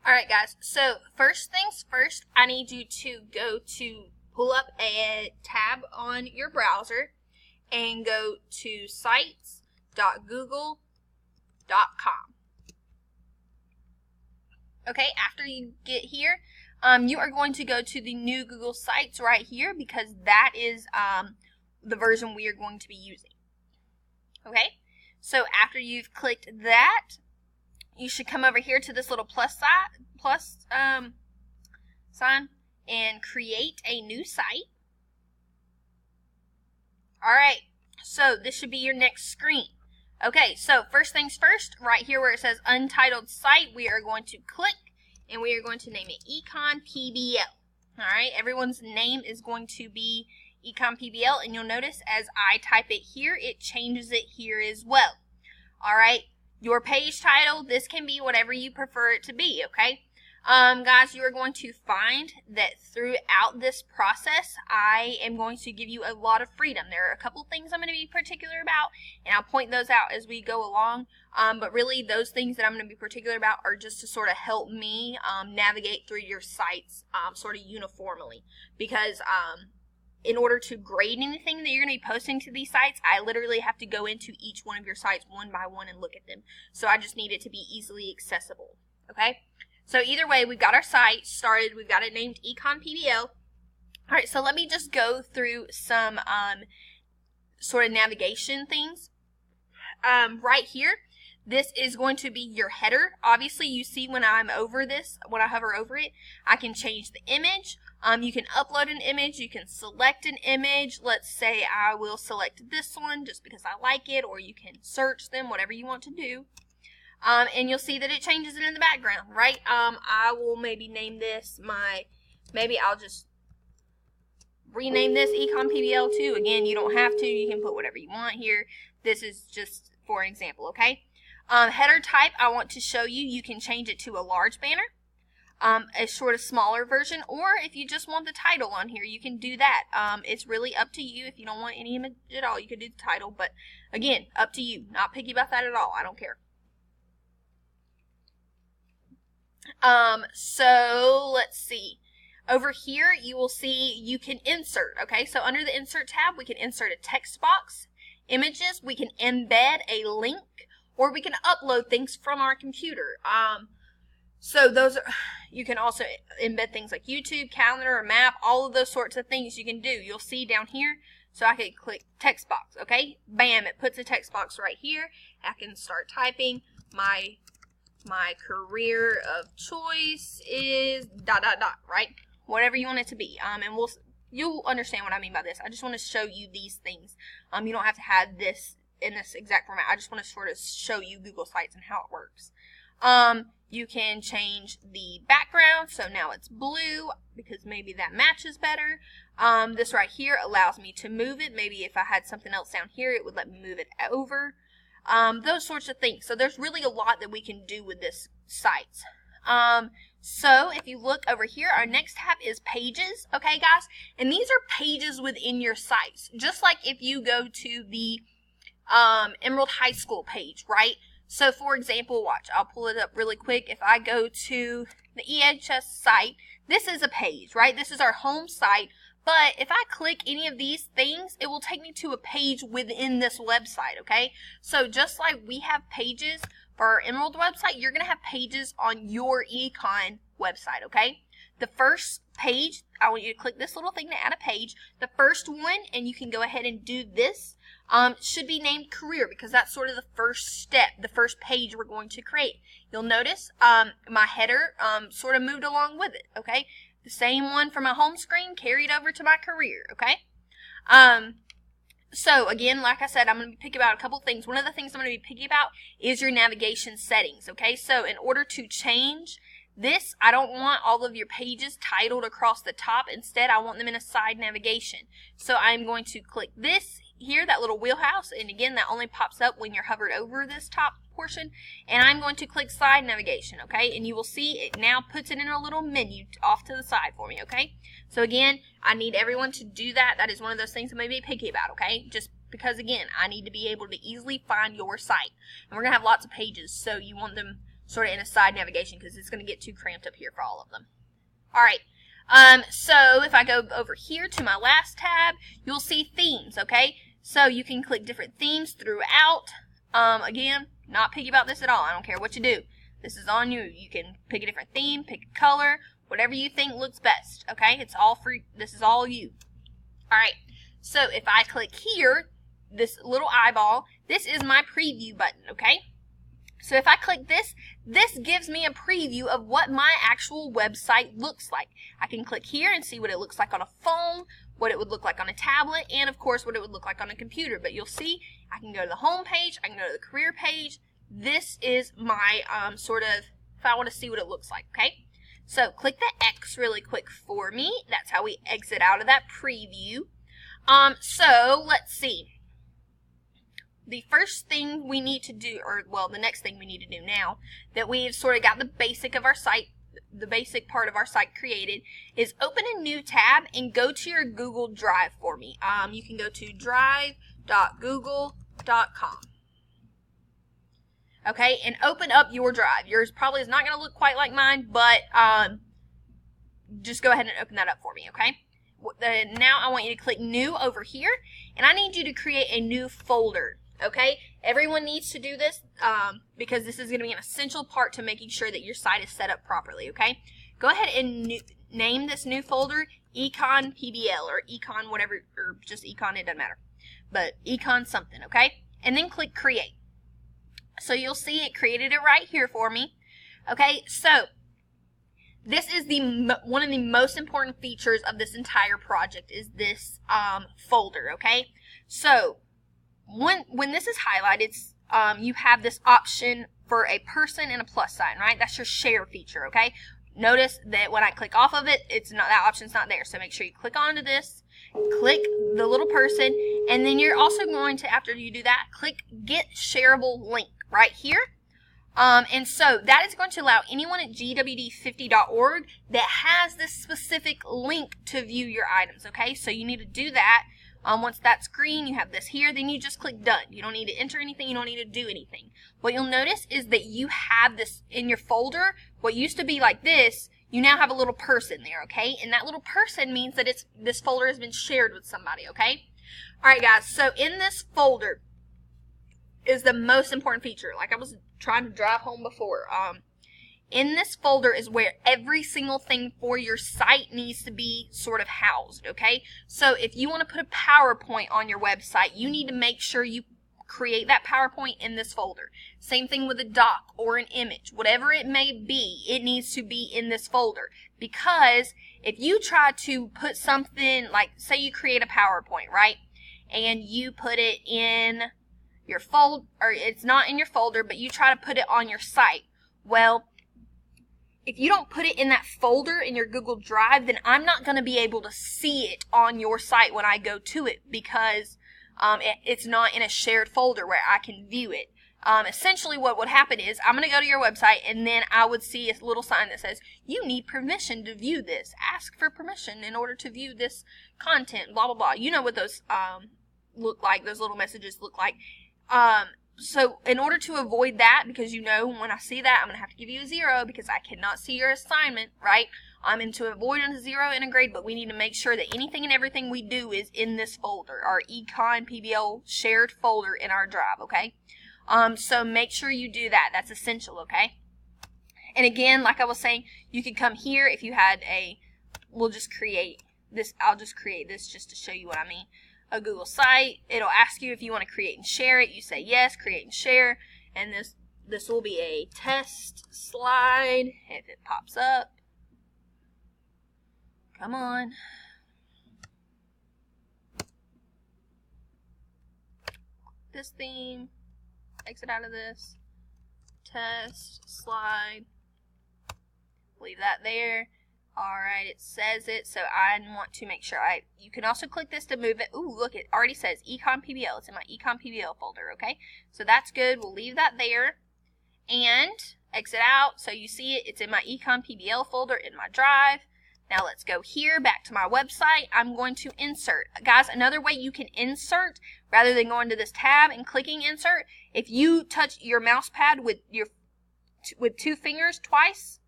Alright guys, so first things first, I need you to pull up a tab on your browser and go to sites.google.com. Okay, after you get here, you are going to go to the new Google Sites right here because that is the version we are going to be using. Okay, so after you've clicked that, you should come over here to this little plus sign and create a new site. Alright, so this should be your next screen. Okay, so first things first, right here where it says Untitled Site, we are going to click and we are going to name it Econ PBL. Alright, everyone's name is going to be Econ PBL, and you'll notice as I type it here, it changes it here as well. Alright, your page title, this can be whatever you prefer it to be, okay? Guys, you are going to find that throughout this process, I am going to give you a lot of freedom. There are a couple things I'm going to be particular about, and I'll point those out as we go along. But really, those things that I'm going to be particular about are just to sort of help me navigate through your sites sort of uniformly. Because in order to grade anything that you're going to be posting to these sites, I literally have to go into each one of your sites one by one and look at them. So I just need it to be easily accessible. Okay? So either way, we've got our site started. We've got it named Econ PBL. Alright, so let me just go through some sort of navigation things. Right here, this is going to be your header. Obviously, you see when I'm over this, when I hover over it, I can change the image. You can upload an image. You can select an image. Let's say I will select this one just because I like it, or you can search them, whatever you want to do. And you'll see that it changes it in the background, right? I will maybe name this maybe I'll just rename this Econ PBL too. Again, you don't have to. You can put whatever you want here. This is just for an example, okay? Header type, I want to show you. You can change it to a large banner, a sort of smaller version, or if you just want the title on here, you can do that. It's really up to you. If you don't want any image at all, you can do the title, but again, up to you. Not picky about that at all. I don't care. So let's see. Over here, you will see you can insert, okay? So under the insert tab, we can insert a text box. Images, we can embed a link, or we can upload things from our computer. So those are, you can also embed things like YouTube, calendar, or map, all of those sorts of things you can do. You'll see down here, so I can click text box, okay? Bam, it puts a text box right here. I can start typing. My career of choice is ... right? Whatever you want it to be. And you'll understand what I mean by this. I just want to show you these things. You don't have to have this in this exact format. I just want to sort of show you Google Sites and how it works. You can change the background, so now it's blue because maybe that matches better. This right here allows me to move it. Maybe if I had something else down here, it would let me move it over. Those sorts of things. So there's really a lot that we can do with this site. So if you look over here, our next tab is pages, okay guys? And these are pages within your sites. Just like if you go to the Emerald High School page, right? So for example, watch, I'll pull it up really quick. If I go to the EHS site, this is a page, right? This is our home site. But if I click any of these things, it will take me to a page within this website, okay? So just like we have pages for our Emerald website, you're going to have pages on your Econ website, okay? The first page, I want you to click this little thing to add a page. The first one, and you can go ahead and do this, should be named Career because that's sort of the first step, the first page we're going to create. You'll notice my header sort of moved along with it, okay? The same one from my home screen carried over to my career, okay? So again, like I said, I'm going to be picky about a couple things. One of the things I'm going to be picky about is your navigation settings, okay? So in order to change this, I don't want all of your pages titled across the top. Instead, I want them in a side navigation. So I'm going to click this here, that little wheelhouse, and again, that only pops up when you're hovered over this top portion, and I'm going to click side navigation, okay? And you will see it now puts it in a little menu off to the side for me, okay? So again, I need everyone to do that. That is one of those things I'm going to be picky about, okay? Just because, again, I need to be able to easily find your site. And we're going to have lots of pages, so you want them sort of in a side navigation because it's going to get too cramped up here for all of them. All right. So if I go over here to my last tab, you'll see themes, okay? So you can click different themes throughout. Again, not picky about this at all. I don't care what you do. This is on you. You can pick a different theme, pick a color, whatever you think looks best, okay? It's all free. This is all you. All right. So if I click here, this little eyeball, this is my preview button, okay? So if I click this, this gives me a preview of what my actual website looks like. I can click here and see what it looks like on a phone, what it would look like on a tablet, and of course what it would look like on a computer. But you'll see I can go to the home page, I can go to the career page. This is my sort of, if I want to see what it looks like, okay? So click the X really quick for me. That's how we exit out of that preview. So let's see. The first thing we need to do, or well, the next thing we need to do now that we've sort of got the basic of our site, the basic part of our site created, is open a new tab and go to your Google Drive for me. You can go to drive.google.com. Okay, and open up your drive. Yours probably is not going to look quite like mine, but just go ahead and open that up for me, okay? Now I want you to click New over here, and I need you to create a new folder. Okay, everyone needs to do this because this is going to be an essential part to making sure that your site is set up properly, okay? Go ahead and name this new folder Econ PBL or Econ whatever, or just Econ, it doesn't matter. But Econ something, okay? And then click Create. So you'll see it created it right here for me. Okay, so this is one of the most important features of this entire project is this folder, okay? So when this is highlighted, you have this option for a person and a plus sign, right? That's your share feature, okay? Notice that when I click off of it, it's not, that option's not there. So make sure you click onto this, click the little person, and then you're also going to, after you do that, click Get Shareable Link right here. And so that is going to allow anyone at gwd50.org that has this specific link to view your items, okay? So you need to do that. Once that's green, you have this here, then you just click Done. You don't need to enter anything, you don't need to do anything. What you'll notice is that you have this in your folder. What used to be like this, you now have a little person there, okay? And that little person means that this folder has been shared with somebody, okay? Alright guys, so in this folder is the most important feature, like I was trying to drive home before. In this folder is where every single thing for your site needs to be sort of housed, okay? So if you want to put a PowerPoint on your website, you need to make sure you create that PowerPoint in this folder. Same thing with a doc or an image. Whatever it may be, it needs to be in this folder. Because if you try to put something, like say you create a PowerPoint, right? And you put it in your folder, or it's not in your folder, but you try to put it on your site. Well, if you don't put it in that folder in your Google Drive, then I'm not going to be able to see it on your site when I go to it because it's not in a shared folder where I can view it. Essentially what would happen is I'm going to go to your website and then I would see a little sign that says, you need permission to view this. Ask for permission in order to view this content, blah, blah, blah. You know what those look like, those little messages look like. So in order to avoid that, because you know when I see that, I'm going to have to give you a 0 because I cannot see your assignment, right? And to avoid a 0 in a grade book, we need to make sure that anything and everything we do is in this folder, our Econ PBL shared folder in our drive, okay? So make sure you do that. That's essential, okay? And again, like I was saying, you could come here if you had we'll just create this. I'll just create this just to show you what I mean. A Google site. It'll ask you if you want to create and share it. You say yes, create and share, and this will be a test slide if it pops up. Come on. This theme. Exit out of this. Test slide. Leave that there. Alright, it says it, so I want to make sure you can also click this to move it. Ooh, look, it already says Econ PBL. It's in my Econ PBL folder, okay? So that's good. We'll leave that there. And exit out. So you see it. It's in my Econ PBL folder in my drive. Now let's go here, back to my website. I'm going to insert. Guys, another way you can insert, rather than going to this tab and clicking insert, if you touch your mouse pad with your with 2 fingers twice.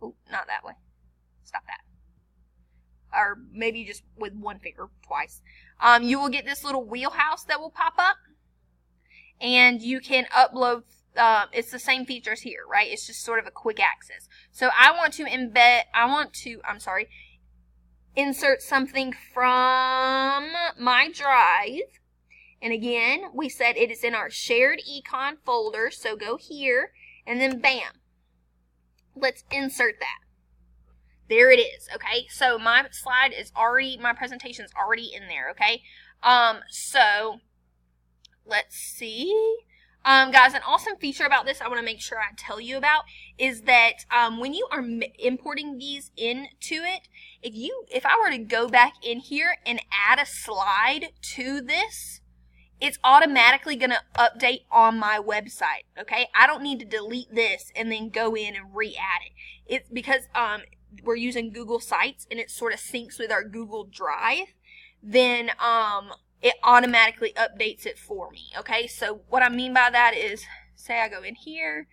Oh, not that way. Stop that. Or maybe just with 1 finger twice. You will get this little wheelhouse that will pop up. And you can upload, it's the same features here, right? It's just sort of a quick access. So I want to insert something from my drive. And again, we said it is in our shared econ folder. So go here and then bam. Let's insert that. There it is, okay? So my presentation is already in there, okay? So let's see. Guys, an awesome feature about this I want to make sure I tell you about is that when you are importing these into it, if I were to go back in here and add a slide to this, it's automatically going to update on my website, okay? I don't need to delete this and then go in and re-add it. It's because we're using Google Sites and it sort of syncs with our Google Drive, then it automatically updates it for me, okay? So what I mean by that is, say I go in here,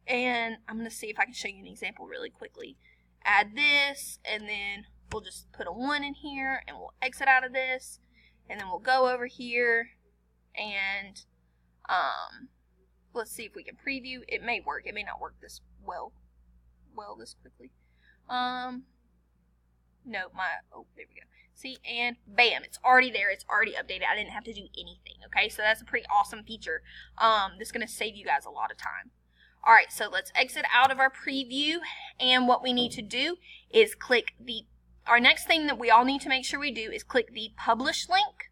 and I'm going to see if I can show you an example really quickly. Add this, and then we'll just put a 1 in here, and we'll exit out of this, and then we'll go over here, and let's see if we can preview. It may work. It may not work this well this quickly. No, there we go. See, and bam, it's already there. It's already updated. I didn't have to do anything, okay? So that's a pretty awesome feature. That's going to save you guys a lot of time. All right, so let's exit out of our preview, and what we need to do is click our next thing that we all need to make sure we do is click the publish link,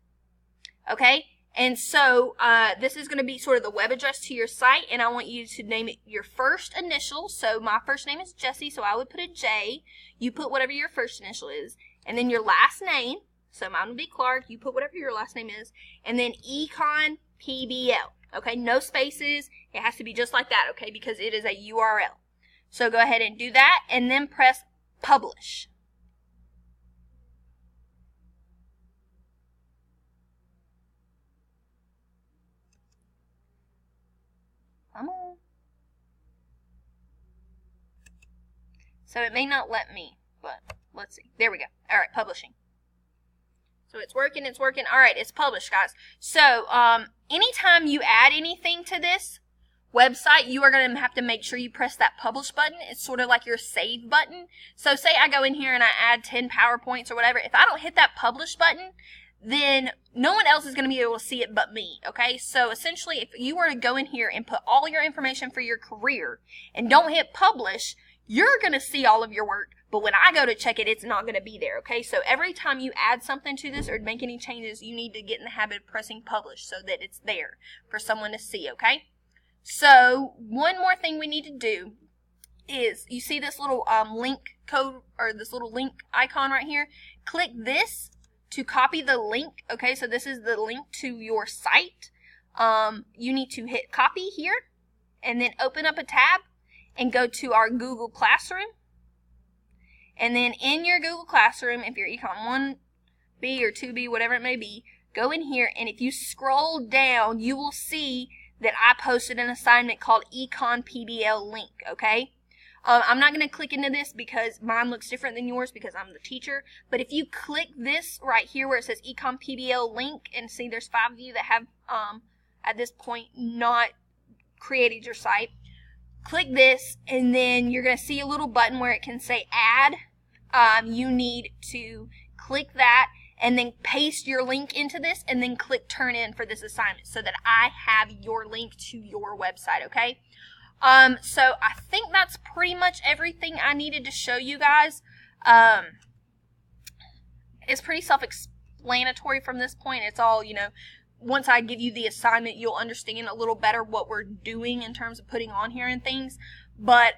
okay? And so this is going to be sort of the web address to your site, and I want you to name it your first initial. So my first name is Jessie, so I would put a J. You put whatever your first initial is, and then your last name. So mine would be Clark. You put whatever your last name is, and then Econ PBL. Okay, no spaces. It has to be just like that, okay, because it is a URL. So go ahead and do that, and then press publish. Come on. So it may not let me, but let's see. There we go. All right, publishing. So it's working, it's working. All right, it's published, guys. So anytime you add anything to this website, you are going to have to make sure you press that publish button. It's sort of like your save button. So say I go in here and I add 10 PowerPoints or whatever. If I don't hit that publish button, then no one else is going to be able to see it but me, okay? So essentially, if you were to go in here and put all your information for your career and don't hit publish, you're going to see all of your work, but when I go to check it, it's not going to be there, okay? So every time you add something to this or make any changes, you need to get in the habit of pressing publish so that it's there for someone to see, okay? So one more thing we need to do is, you see this little link code or this little link icon right here? Click this to copy the link, okay? So this is the link to your site. You need to hit copy here and then open up a tab and go to our Google Classroom. And then in your Google Classroom, if you're Econ 1B or 2B, whatever it may be, go in here, and if you scroll down, you will see that I posted an assignment called Econ PBL link, okay? I'm not going to click into this because mine looks different than yours because I'm the teacher, but if you click this right here where it says Econ PBL link, and see there's 5 of you that have, at this point, not created your site, click this, and then you're going to see a little button where it can say add. You need to click that and then paste your link into this and then click turn in for this assignment so that I have your link to your website, okay? So I think that's pretty much everything I needed to show you guys. It's pretty self-explanatory from this point. It's all, you know, once I give you the assignment, you'll understand a little better what we're doing in terms of putting on here and things. But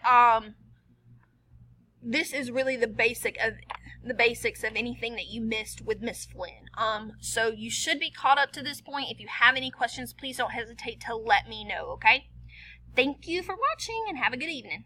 this is really the basics of anything that you missed with Miss Flynn. So you should be caught up to this point. If you have any questions, please don't hesitate to let me know, okay? Thank you for watching and have a good evening.